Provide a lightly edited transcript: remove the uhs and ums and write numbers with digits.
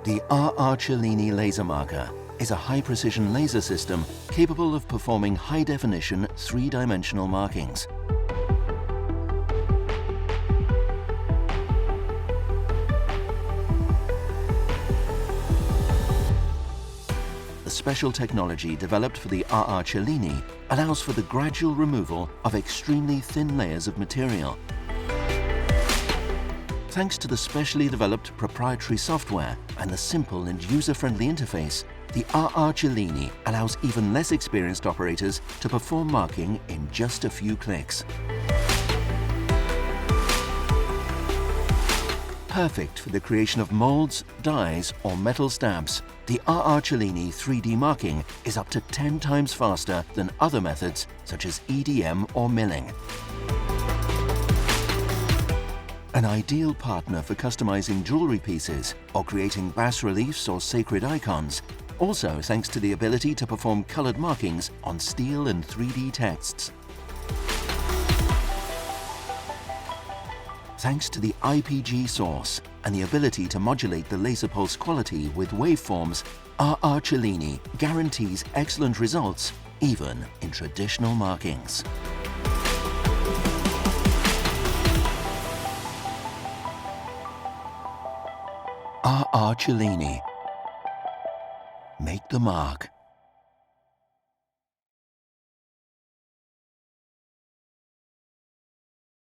The RR Cellini laser marker is a high-precision laser system capable of performing high-definition three-dimensional markings. The special technology developed for the RR Cellini allows for the gradual removal of extremely thin layers of material. Thanks to the specially developed proprietary software and the simple and user-friendly interface, the RR Cellini allows even less experienced operators to perform marking in just a few clicks. Perfect for the creation of molds, dies or metal stamps, the RR Cellini 3D marking is up to 10 times faster than other methods such as EDM or milling. An ideal partner for customizing jewelry pieces or creating bas-reliefs or sacred icons, also thanks to the ability to perform colored markings on steel and 3D texts. Thanks to the IPG source and the ability to modulate the laser pulse quality with waveforms, RR Cellini guarantees excellent results even in traditional markings. RR Cellini. Make the mark.